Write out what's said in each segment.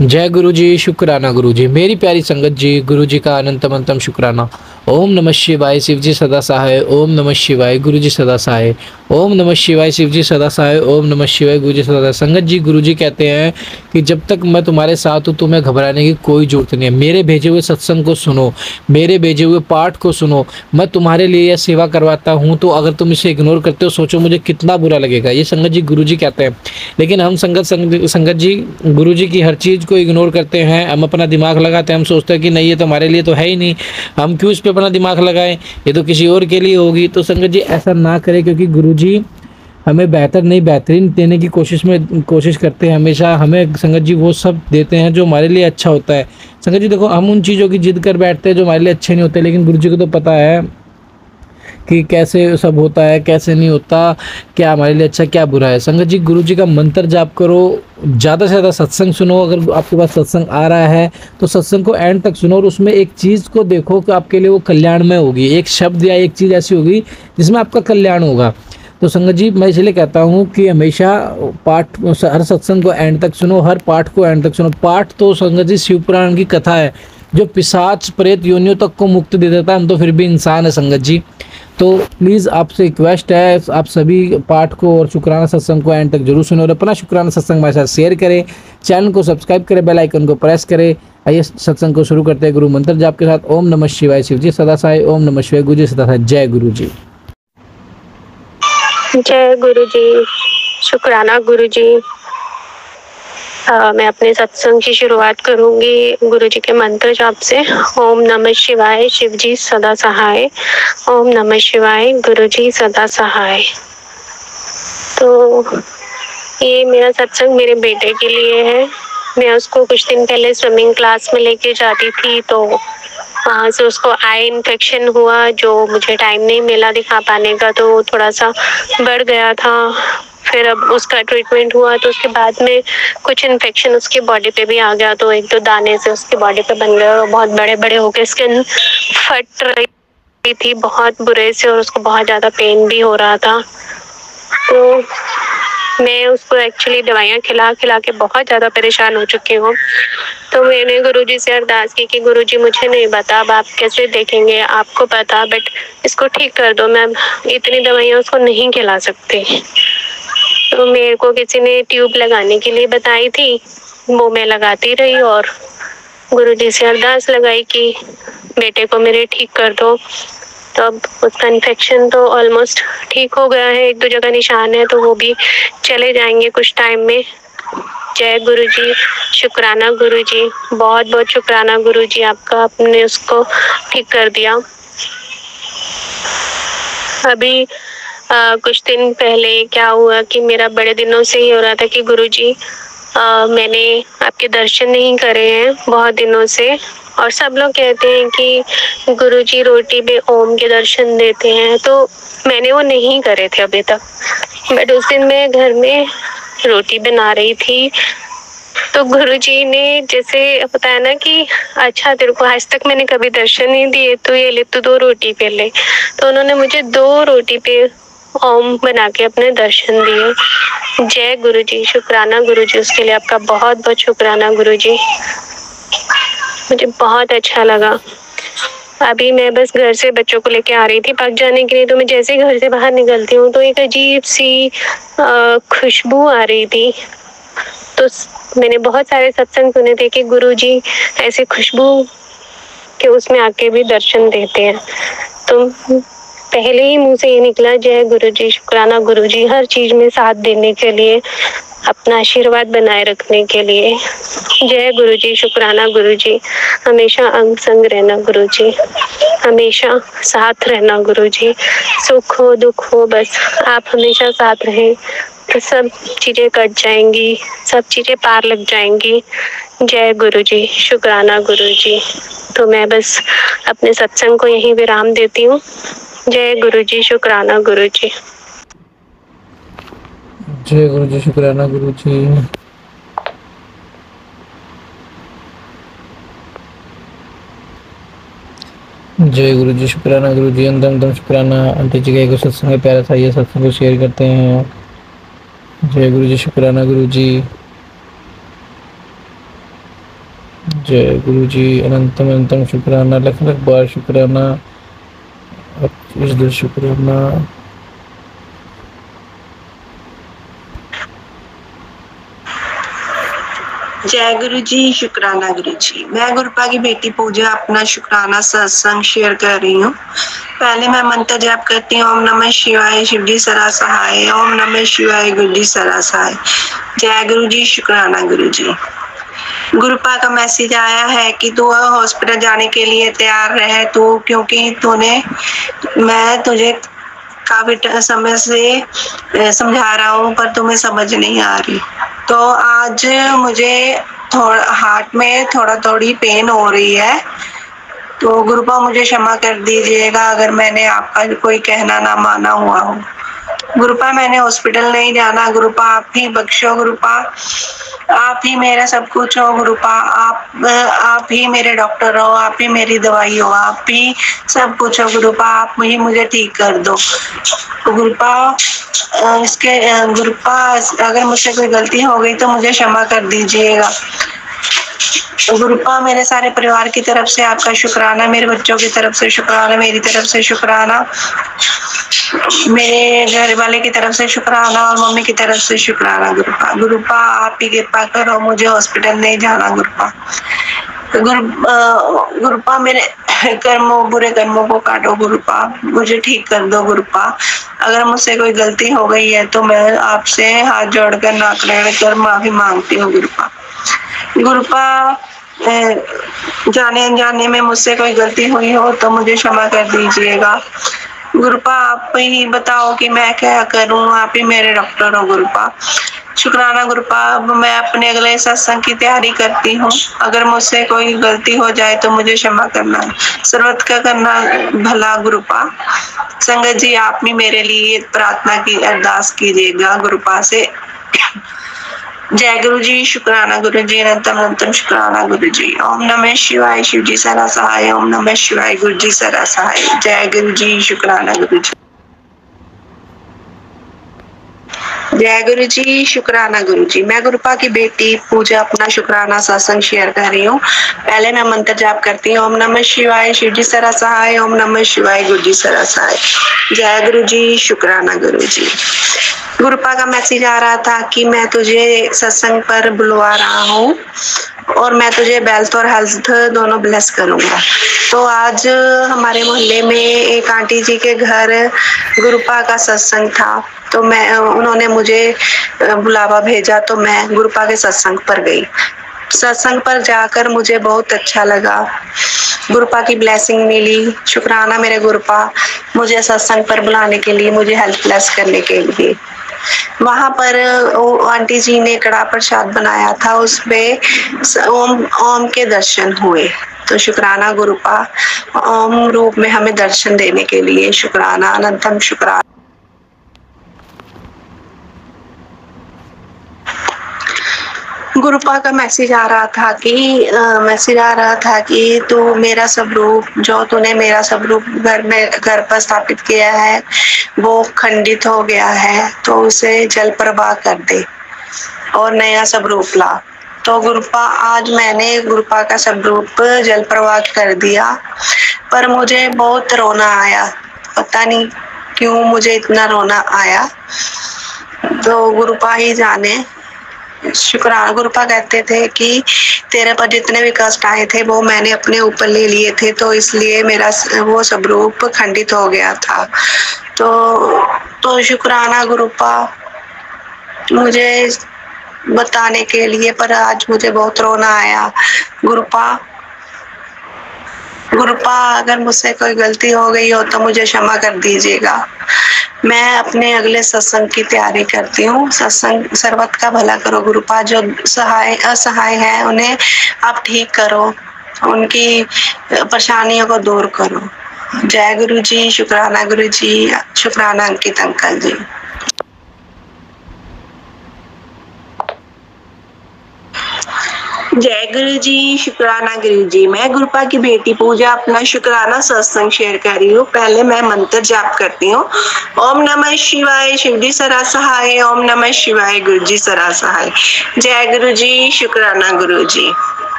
जय गुरु जी, शुक्राना गुरु जी। मेरी प्यारी संगत जी, गुरु जी का अनंतम अंतम शुक्राना। ओम नमः शिवाय, शिव जी सदा सहाय। ओम नमः शिवाय, गुरु जी सदा सहाय। ओम नमः शिवाय, शिव जी सदा सहाय। ओम नमः शिवाय, गुरु जी सदा सहाय। संगत जी, गुरु जी कहते हैं कि जब तक मैं तुम्हारे साथ हूँ तुम्हें घबराने की कोई जरूरत नहीं है। मेरे भेजे हुए सत्संग को सुनो, मेरे भेजे हुए पाठ को सुनो। मैं तुम्हारे लिए यह सेवा करवाता हूँ, तो अगर तुम इसे इग्नोर करते हो सोचो मुझे कितना बुरा लगेगा। ये संगत जी गुरु जी कहते हैं। लेकिन हम संगत जी गुरु जी की हर चीज़ को इग्नोर करते हैं। हम अपना दिमाग लगाते हैं, हम सोचते हैं कि नहीं ये तो हमारे लिए तो है ही नहीं, हम क्यों इस पे अपना दिमाग लगाएं, ये तो किसी और के लिए होगी। तो संगत जी ऐसा ना करें, क्योंकि गुरु जी हमें बेहतर नहीं बेहतरीन देने की कोशिश करते हैं। हमेशा हमें संगत जी वो सब देते हैं जो हमारे लिए अच्छा होता है। संगत जी देखो, हम उन चीज़ों की जिद कर बैठते हैं जो हमारे लिए अच्छे नहीं होते, लेकिन गुरु जी को तो पता है कि कैसे सब होता है कैसे नहीं होता, क्या हमारे लिए अच्छा क्या बुरा है। संगत जी गुरु जी का मंत्र जाप करो, ज़्यादा से ज़्यादा सत्संग सुनो। अगर आपके पास सत्संग आ रहा है तो सत्संग को एंड तक सुनो और उसमें एक चीज़ को देखो कि आपके लिए वो कल्याणमय होगी। एक शब्द या एक चीज़ ऐसी होगी जिसमें आपका कल्याण होगा। तो संगत जी मैं इसलिए कहता हूँ कि हमेशा पाठ हर सत्संग को एंड तक सुनो, हर पाठ को एंड तक सुनो। पाठ तो संगत जी शिव पुराण की कथा है जो पिशाच प्रेत योनियों तक को मुक्ति दे देता है। हम तो फिर भी इंसान है संगत जी। तो प्लीज़ आपसे रिक्वेस्ट है, आप सभी पाठ को और शुक्राना सत्संग को एंड तक जरूर सुनो और अपना शुक्राना सत्संग हमारे साथ शेयर करें, चैनल को सब्सक्राइब करें, बेल आइकन को प्रेस करें। आइए सत्संग को शुरू करते हैं गुरु मंत्र जाप के साथ। ओम नमः शिवाय, शिव जी सदा सहाय। ओम नमः शिवाय, गुरु जी सदा सहाय। जय गुरु जी। जय गुरु जी, शुक्राना गुरु जी। मैं अपने सत्संग की शुरुआत करूंगी गुरु जी के मंत्र जाप से। ओम नमः शिवाय, शिव जी सदा सहाय। ओम नमः शिवाय, गुरु जी सदा सहाय। तो ये मेरा सत्संग मेरे बेटे के लिए है। मैं उसको कुछ दिन पहले स्विमिंग क्लास में लेके जाती थी, तो वहाँ से उसको आई इन्फेक्शन हुआ, जो मुझे टाइम नहीं मिला दिखा पाने का, तो थोड़ा सा बढ़ गया था। फिर अब उसका ट्रीटमेंट हुआ तो उसके बाद में कुछ इन्फेक्शन उसकी बॉडी पे भी आ गया, तो एक दो दाने से उसकी बॉडी पे बन गए और बहुत बड़े बड़े होकर स्किन फट रही थी बहुत बुरे से, और उसको बहुत ज़्यादा पेन भी हो रहा था। तो मैं उसको एक्चुअली दवाइयाँ खिला खिला के बहुत ज़्यादा परेशान हो चुकी हूँ। तो मैंने गुरुजी से अरदास की कि गुरुजी मुझे नहीं पता, अब आप कैसे देखेंगे, आपको पता, बट इसको ठीक कर दो। मैं इतनी दवाइयाँ उसको नहीं खिला सकती। तो मेरे को किसी ने ट्यूब लगाने के लिए बताई थी, वो मैं लगाती रही और गुरुजी से अरदास लगाई कि बेटे को मेरे ठीक कर दो। तो अब उसका इन्फेक्शन तो ऑलमोस्ट ठीक हो गया है, एक दो जगह निशान है तो वो भी चले जाएंगे कुछ टाइम में। जय गुरु जी, शुक्राना गुरु जी, बहुत बहुत शुक्राना गुरु जी आपका, आपने उसको ठीक कर दिया। अभी कुछ दिन पहले क्या हुआ कि मेरा बड़े दिनों से ही हो रहा था कि गुरु जी मैंने आपके दर्शन नहीं करे हैं बहुत दिनों से, और सब लोग कहते हैं कि गुरुजी रोटी पे ओम के दर्शन देते हैं, तो मैंने वो नहीं करे थे अभी तक। बट उस दिन मैं घर में रोटी बना रही थी, तो गुरुजी ने जैसे बताया ना कि अच्छा तेरे को आज तक मैंने कभी दर्शन नहीं दिए, तो ये ले तू 2 रोटी पे ले। तो उन्होंने मुझे 2 रोटी पे ओम बना के अपने दर्शन दिए। जय गुरु जी, शुक्राना गुरु जी, उसके लिए आपका बहुत बहुत शुक्राना गुरु जी। मुझे बहुत अच्छा लगा। अभी मैं बस घर से बच्चों को लेके आ रही थी पार्क जाने के लिए, तो मैं जैसे ही घर से बाहर निकलती हूँ तो एक अजीब सी खुशबू आ रही थी। तो मैंने बहुत सारे सत्संग सुने थे कि गुरु जी ऐसे खुशबू के उसमें आके भी दर्शन देते हैं। तो पहले ही मुंह से ये निकला, जय गुरु जी, शुक्राना गुरु जी, हर चीज में साथ देने के लिए, अपना आशीर्वाद बनाए रखने के लिए। जय गुरु जी, शुक्राना गुरु जी, हमेशा अंग संग रहना गुरु जी, हमेशा साथ रहना गुरु जी, सुख हो दुख हो बस आप हमेशा साथ रहें, तो सब चीजें कट जाएंगी, सब चीजें पार लग जाएंगी। जय गुरु जी, शुक्राना गुरु जी। तो मैं बस अपने सत्संग को यहीं विराम देती हूँ। जय गुरु जी, शुक्राना गुरु जी। जय गुरु जी, शुक्राना गुरु जी। जय गुरु जी, शुक्राना गुरु जी, अंदम शुक्राना। आंटी जी का सत्संग प्यारा था, ये सत्संग को शेयर करते हैं। जय गुरु जी, शुक्राना गुरु जी। जय गुरु जी, अनंतम अनंतम शुक्राना, लख लख बार शुक्राना, इस दिल शुक्राना। जय गुरु जी, शुक्राना गुरु जी। मैं गुरुपा की बेटी पूजा अपना शुक्राना सत्संग शेयर कर रही हूँ। पहले मैं मंत्र जाप करती हूँ, ओम नमः शिवाय शिव जी सदा सहाय, ओम नमः शिवाय गुरु जी सदा सहाय। जय गुरु जी, शुक्राना गुरु जी। गुरुपा का मैसेज आया है कि तू हॉस्पिटल जाने के लिए तैयार रहे तू, क्योंकि मैं तुझे काफी समय से समझा रहा हूँ पर तुम्हें समझ नहीं आ रही। तो आज मुझे थोड़ा हार्ट में थोड़ी पेन हो रही है, तो गुरुपा मुझे क्षमा कर दीजिएगा अगर मैंने आपका कोई कहना ना माना हुआ हो। गुरुपा मैंने हॉस्पिटल नहीं जाना, गुरुपा आप ही बख्शो, गुरुपा आप ही मेरा सब कुछ हो, गुरुपा आप ही मेरे डॉक्टर हो, आप ही मेरी दवाई हो, आप ही सब कुछ हो गुरुपा, आप ही मुझे ठीक कर दो गुरुपा। गुरुपा अगर मुझसे कोई गलती हो गई तो मुझे क्षमा कर दीजिएगा गुरुपा। मेरे सारे परिवार की तरफ से आपका शुक्राना, मेरे बच्चों की तरफ से शुक्राना, मेरी तरफ से शुक्राना, मेरे घर वाले की तरफ से शुक्राना और मम्मी की तरफ से शुक्राना गुरुपा। गुरुपा आप ही कृपा करो, मुझे हॉस्पिटल नहीं जाना गुरुपा। गुरुपा मेरे बुरे कर्मों को काटो गुरुपा, मुझे ठीक कर दो गुरुपा। अगर मुझसे कोई गलती हो गई है तो मैं आपसे हाथ जोड़कर नाक रगड़ माफी मांगती हूँ गुरुपा। गुरुपा जाने अनजाने में मुझसे कोई गलती हुई हो तो मुझे क्षमा कर दीजिएगा गुरुपा। आप ही बताओ कि मैं क्या करूं, आप ही मेरे डॉक्टर हो गुरुपा। शुक्राना गुरुपा। अब मैं अपने अगले सत्संग की तैयारी करती हूँ, अगर मुझसे कोई गलती हो जाए तो मुझे क्षमा करना, सर्वत का करना भला गुरुपा। संगत जी आप भी मेरे लिए प्रार्थना की अरदास कीजिएगा गुरुपा से। जय गुरु जी, शुक्राना गुरु जी, अनंतम अनंतम शुक्राना गुरु जी। ओम नमः शिवाय शिव जी सदा सहाय, ओम नमः शिवाय गुरु जी सदा सहाय। जय गुरु जी, शुक्राना गुरु जी। जय गुरु जी, शुक्राना गुरु जी। मैं गुरुपा की बेटी पूजा अपना शुक्राना सत्संग शेयर कर रही हूँ। पहले मैं मंत्र जाप करती हूँ, ओम नमः शिवाय शिव जी सदा सहाय, ओम नमः शिवाय गुरु जी सदा सहाय। जय गुरु जी, शुक्राना गुरु जी। गुरुपा का मैसेज आ रहा था कि मैं तुझे सत्संग पर बुलवा रहा हूँ और मैं तुझे वेल्थ और हेल्थ दोनों ब्लेस करूंगा। तो आज हमारे मोहल्ले में एक आंटी जी के घर गुरुपा का सत्संग था, तो उन्होंने मुझे बुलावा भेजा, तो मैं गुरुपा के सत्संग पर गई। सत्संग पर जाकर मुझे बहुत अच्छा लगा, गुरुपा की ब्लेसिंग मिली। शुक्राना मेरे गुरुपा, मुझे सत्संग पर बुलाने के लिए, मुझे हेल्प ब्लेस करने के लिए। वहां पर आंटी जी ने कड़ा प्रसाद बनाया था, उसमें ओम के दर्शन हुए। तो शुक्राना गुरुपा, ओम रूप में हमें दर्शन देने के लिए शुक्राना, अनंतम शुक्राना। गुरुपा का मैसेज आ रहा था कि तू मेरा सब रूप, जो तूने मेरा सब रूप घर पर स्थापित किया है वो खंडित हो गया है, तो उसे जल प्रवाह कर दे और नया सब रूप ला। तो गुरुपा आज मैंने गुरुपा का सब रूप जल प्रवाह कर दिया, पर मुझे बहुत रोना आया, पता नहीं क्यों मुझे इतना रोना आया, तो गुरुपा ही जाने। शुक्राना गुरुपा कहते थे कि तेरे पर जितने भी कष्ट आए थे वो मैंने अपने ऊपर ले लिए थे, तो इसलिए मेरा वो सब रूप खंडित हो गया था। तो शुक्राना गुरुपा मुझे बताने के लिए, पर आज मुझे बहुत रोना आया। गुरुपा अगर मुझसे कोई गलती हो गई हो तो मुझे क्षमा कर दीजिएगा। मैं अपने अगले सत्संग की तैयारी करती हूँ। सत्संग सर्वत का भला करो गुरुपा, जो असहाय है उन्हें आप ठीक करो, उनकी परेशानियों को दूर करो। जय गुरु जी, शुक्राना गुरु जी, शुक्राना अंकित अंकल जी। जय गुरु जी, शुक्राना गुरु जी। मैं गुरुपा की बेटी पूजा अपना शुक्राना सत्संग शेयर कर रही हूँ। पहले मैं मंत्र जाप करती हूँ, ओम नमः शिवाय शिव जी सदा सहाय, ओम नमः शिवाय गुरु जी सदा सहाय। जय गुरु जी, शुक्राना गुरु जी।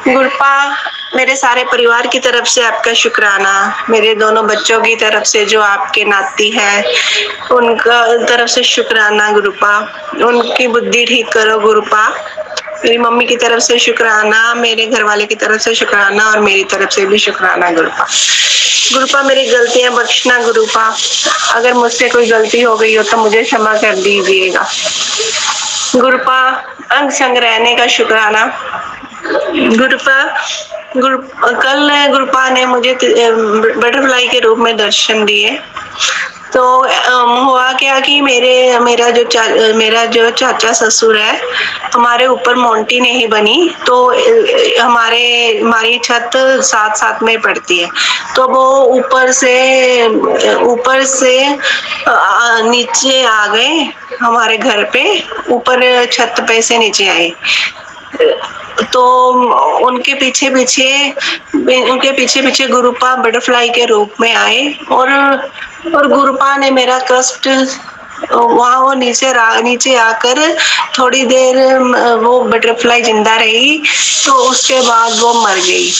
गुरुपा, मेरे सारे परिवार की तरफ से आपका शुक्राना, मेरे दोनों बच्चों की तरफ से जो आपके नाती है उनका तरफ से शुक्राना गुरुपा, उनकी बुद्धि ठीक करो गुरुपा। मेरी मम्मी की तरफ से शुक्राना, मेरे घर वाले की तरफ से शुक्राना और मेरी तरफ से भी शुक्राना गुरुपा। गुरुपा, मेरी गलतियां बख्शना गुरुपा, अगर मुझसे कोई गलती हो गई हो तो मुझे क्षमा कर दीजिएगा गुरुपा। अंग संग रहने का शुक्राना गुरुपा। कल गुरुपा ने मुझे बटरफ्लाई के रूप में दर्शन दिए। तो हुआ क्या कि मेरा जो चाचा ससुर है, हमारे ऊपर मोंटी नहीं बनी, तो हमारी छत साथ साथ में पड़ती है, तो वो ऊपर से नीचे आ गए हमारे घर पे, ऊपर छत पे से नीचे आए। तो उनके पीछे पीछे गुरुपा बटरफ्लाई के रूप में आए और गुरुपा ने मेरा कष्ट वहाँ वो नीचे आकर थोड़ी देर वो बटरफ्लाई जिंदा रही, तो उसके बाद वो मर गई।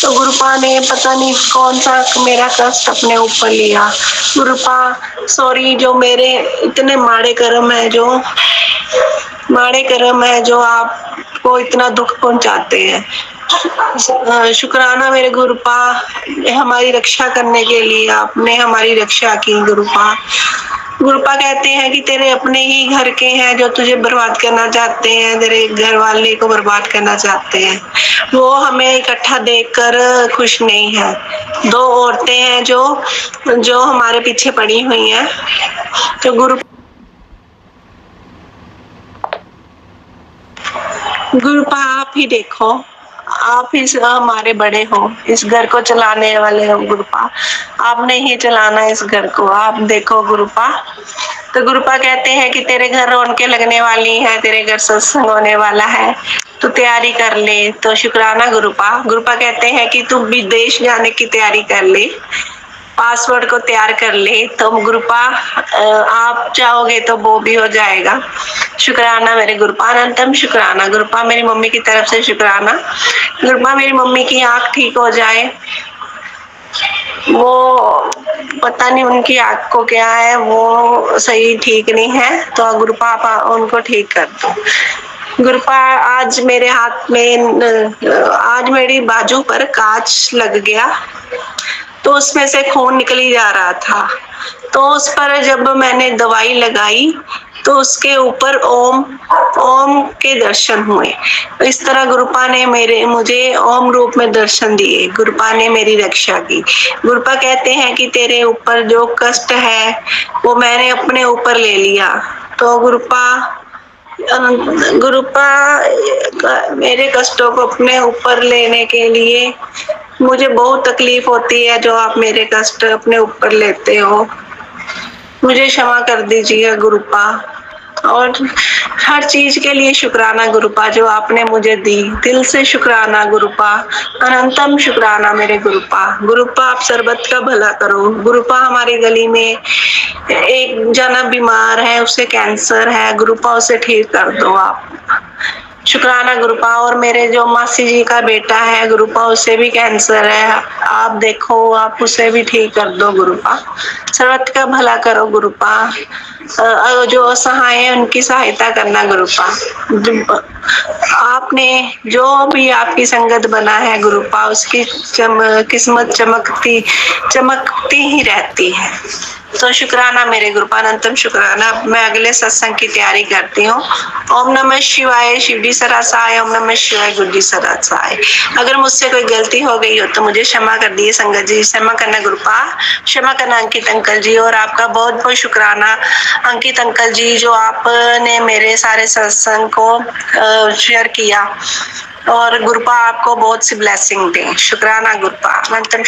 तो गुरुपा ने पता नहीं कौन सा मेरा कष्ट अपने ऊपर लिया। गुरुपा सॉरी, जो मेरे इतने माड़े कर्म है जो आपको इतना दुख पहुंचाते हैं। शुक्राना मेरे गुरुपा, हमारी रक्षा करने के लिए आपने हमारी रक्षा की गुरुपा। गुरुपा कहते हैं कि तेरे अपने ही घर के हैं जो तुझे बर्बाद करना चाहते हैं, तेरे घर वाले को बर्बाद करना चाहते हैं, वो हमें इकट्ठा देखकर खुश नहीं है। दो औरतें हैं जो हमारे पीछे पड़ी हुई हैं, तो गुरुपा आप ही देखो, आप ही हमारे बड़े हो, इस घर को चलाने वाले हो गुरुपा, आपने ही चलाना इस घर को, आप देखो गुरुपा। तो गुरुपा कहते हैं कि तेरे घर रौनकें लगने वाली है, तेरे घर सत्संग होने वाला है, तो तैयारी कर ले। तो शुक्राना गुरुपा। गुरुपा कहते हैं कि तू विदेश जाने की तैयारी कर ले, पासवर्ड को तैयार कर ले, तो गुरुपा आप चाहोगे तो वो भी हो जाएगा। शुक्राना मेरे गुरुपा, अनंतम शुक्राना गुरुपा। मेरी मम्मी की तरफ से शुक्राना गुरुपा, मेरी मम्मी की आंख ठीक हो जाए, वो पता नहीं उनकी आंख को क्या है, वो सही ठीक नहीं है, तो गुरुपा आप उनको ठीक कर दो गुरुपा। आज मेरे हाथ में आज मेरी बाजू पर कांच लग गया, तो उसमें से खून निकली जा रहा था, तो उस पर जब मैंने दवाई लगाई तो उसके ऊपर ओम के दर्शन हुए। इस तरह गुरुपा ने मुझे ओम रूप में दर्शन दिए, गुरुपा ने मेरी रक्षा की। गुरुपा कहते हैं कि तेरे ऊपर जो कष्ट है वो मैंने अपने ऊपर ले लिया। तो गुरुपा मेरे कष्टों को अपने ऊपर लेने के लिए मुझे बहुत तकलीफ होती है, जो आप मेरे कष्ट अपने ऊपर लेते हो, मुझे क्षमा कर दीजिए गुरुपा। और हर चीज के लिए शुक्राना गुरुपा जो आपने मुझे दी, दिल से शुक्राना गुरुपा, अनंतम शुक्राना मेरे गुरुपा। गुरुपा आप सरबत का भला करो गुरुपा। हमारी गली में एक जना बीमार है, उसे कैंसर है गुरुपा, उसे ठीक कर दो आप। शुक्राना गुरुपा। और मेरे जो मासी जी का बेटा है गुरुपा, उसे भी कैंसर है, आप देखो आप उसे भी ठीक कर दो गुरुपा। सर्वत्र का भला करो गुरुपा। जो असहाय है उनकी सहायता करना गुरुपा। आपने जो भी आपकी संगत बना है गुरुपा, उसकी किस्मत चमकती ही रहती है। तो शुक्राना मेरे गुरुपा, अनंतम शुक्राना। मैं अगले सत्संग की तैयारी करती हूँ। ओम नमः शिवाय, शिवजी सदा सहाय। ओम नमः शिवाय, गुरुजी सदा सहाय। अगर मुझसे कोई गलती हो गई हो तो मुझे क्षमा कर दिए संगत जी, क्षमा करना गुरुपा, क्षमा करना अंकित अंकल जी। और आपका बहुत बहुत शुक्राना अंकित अंकल जी, जो आपने मेरे सारे सत्संग को शेयर किया, और गुरुपा आपको बहुत सी ब्लेसिंग दे। शुक्राना गुरुपा, अनंतम